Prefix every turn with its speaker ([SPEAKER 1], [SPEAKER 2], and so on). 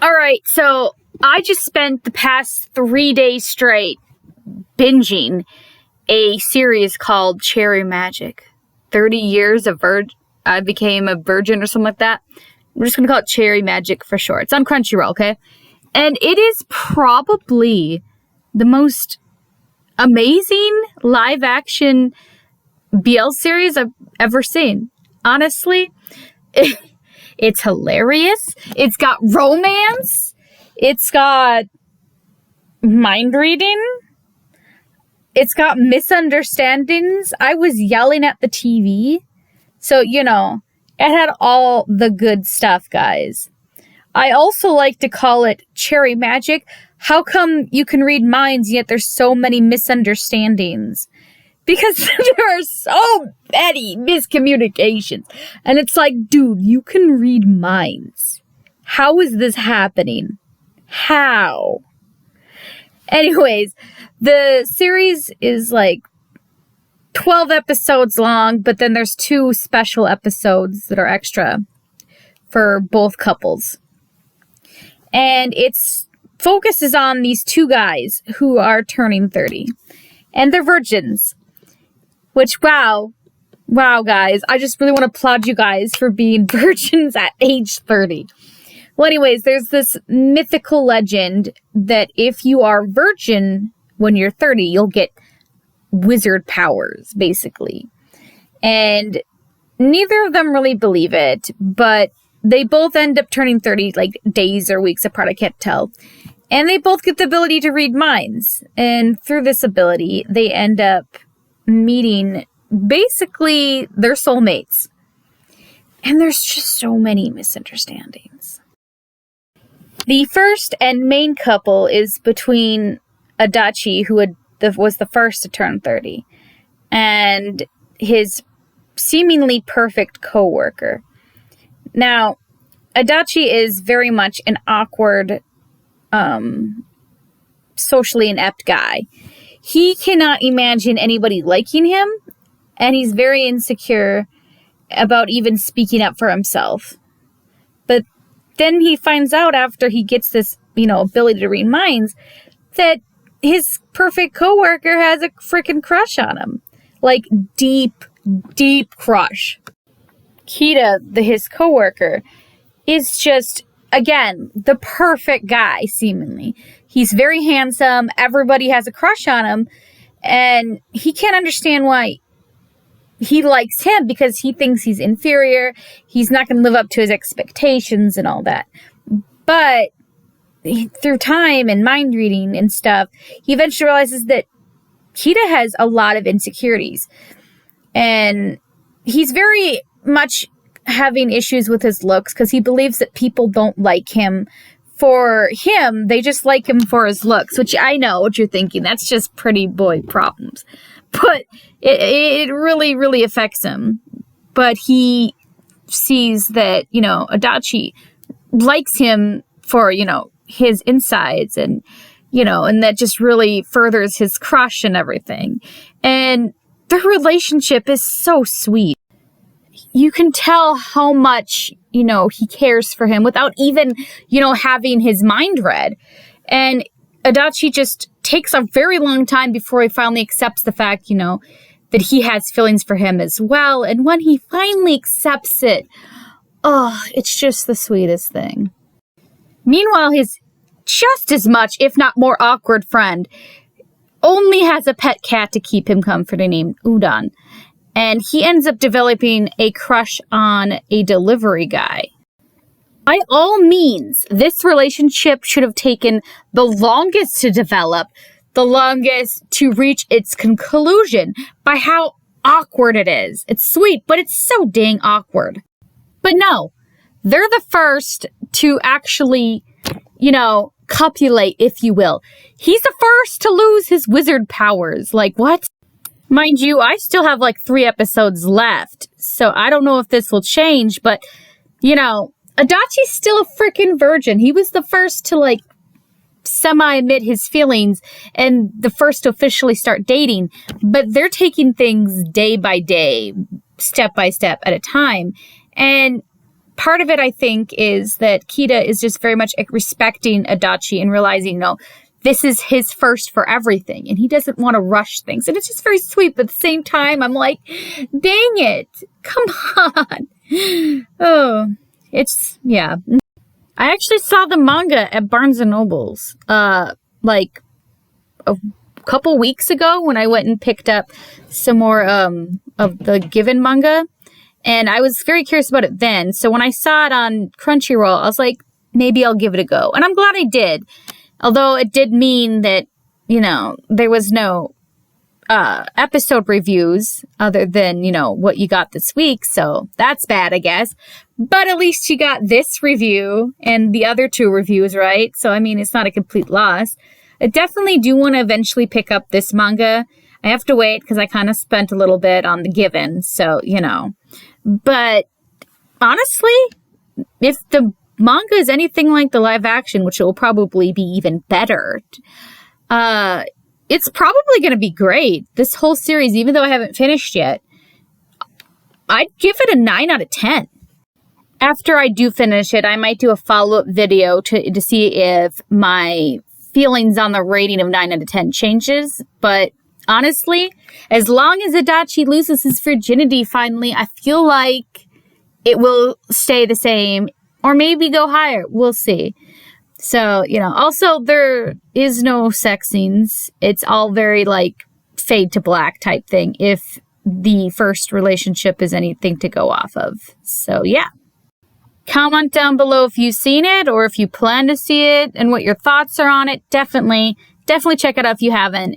[SPEAKER 1] All right, so I just spent the past 3 days straight binging a series called Cherry Magic. 30 years of I became a virgin or something like that. We're just going to call it Cherry Magic for short. It's on Crunchyroll, okay? And it is probably the most amazing live-action BL series I've ever seen. Honestly, it's hilarious. It's got romance. It's got mind reading. It's got misunderstandings. I was yelling at the TV. So, it had all the good stuff, guys. I also like to call it Cherry Magic. How come you can read minds, yet there's so many misunderstandings? Because there are so many miscommunications. And it's like, dude, you can read minds. How is this happening? How? Anyways, the series is like 12 episodes long, but then there's 2 special episodes that are extra for both couples. And its focus is on these 2 guys who are turning 30. And they're virgins. Which, wow, guys. I just really want to applaud you guys for being virgins at age 30. Well, anyways, there's this mythical legend that if you are virgin when you're 30, you'll get wizard powers, basically. And neither of them really believe it, but they both end up turning 30 like days or weeks apart, I can't tell. And they both get the ability to read minds. And through this ability, they end up meeting basically their soulmates. And there's just so many misunderstandings. The first and main couple is between Adachi, who was the first to turn 30, and his seemingly perfect co-worker. Now, Adachi is very much an awkward, socially inept guy. He cannot imagine anybody liking him, and he's very insecure about even speaking up for himself. But then he finds out after he gets this, ability to read minds, that his perfect coworker has a freaking crush on him. Like, deep, deep crush. Kita, his coworker, is just, again, the perfect guy, seemingly. He's very handsome. Everybody has a crush on him. And he can't understand why he likes him, because he thinks he's inferior. He's not going to live up to his expectations and all that. But through time and mind reading and stuff, he eventually realizes that Kita has a lot of insecurities. And he's very much having issues with his looks because he believes that people don't like him for him. They just like him for his looks, which I know what you're thinking. That's just pretty boy problems. But it really, really affects him. But he sees that, Adachi likes him for, his insides and, and that just really furthers his crush and everything. And their relationship is so sweet. You can tell how much, he cares for him without even, having his mind read. And Adachi just takes a very long time before he finally accepts the fact, that he has feelings for him as well. And when he finally accepts it, it's just the sweetest thing. Meanwhile, his just as much, if not more awkward friend only has a pet cat to keep him comforted named Udon. And he ends up developing a crush on a delivery guy. By all means, this relationship should have taken the longest to develop, the longest to reach its conclusion by how awkward it is. It's sweet, but it's so dang awkward. But no, they're the first to actually, copulate, if you will. He's the first to lose his wizard powers. Like, what? Mind you, I still have 3 episodes left, so I don't know if this will change, but, Adachi's still a freaking virgin. He was the first to, semi-admit his feelings and the first to officially start dating, but they're taking things day by day, step by step at a time, and part of it, I think, is that Kita is just very much respecting Adachi and realizing, this is his first for everything, and he doesn't want to rush things. And it's just very sweet, but at the same time, I'm like, dang it, come on. Oh, yeah. I actually saw the manga at Barnes & Noble's, like a couple weeks ago when I went and picked up some more of the Given manga. And I was very curious about it then. So when I saw it on Crunchyroll, I was like, maybe I'll give it a go. And I'm glad I did. Although it did mean that, there was no episode reviews other than, what you got this week. So that's bad, I guess. But at least you got this review and the other 2 reviews, right? So, it's not a complete loss. I definitely do want to eventually pick up this manga. I have to wait because I kind of spent a little bit on the Given. So, But honestly, if the manga is anything like the live action, which it will probably be even better, it's probably going to be great. This whole series, even though I haven't finished yet, I'd give it a 9 out of 10. After I do finish it, I might do a follow-up video to see if my feelings on the rating of 9 out of 10 changes. But honestly, as long as Adachi loses his virginity finally, I feel like it will stay the same or maybe go higher. We'll see. So, also there is no sex scenes. It's all very like fade to black type thing if the first relationship is anything to go off of. So, yeah. Comment down below if you've seen it or if you plan to see it and what your thoughts are on it. Definitely check it out if you haven't.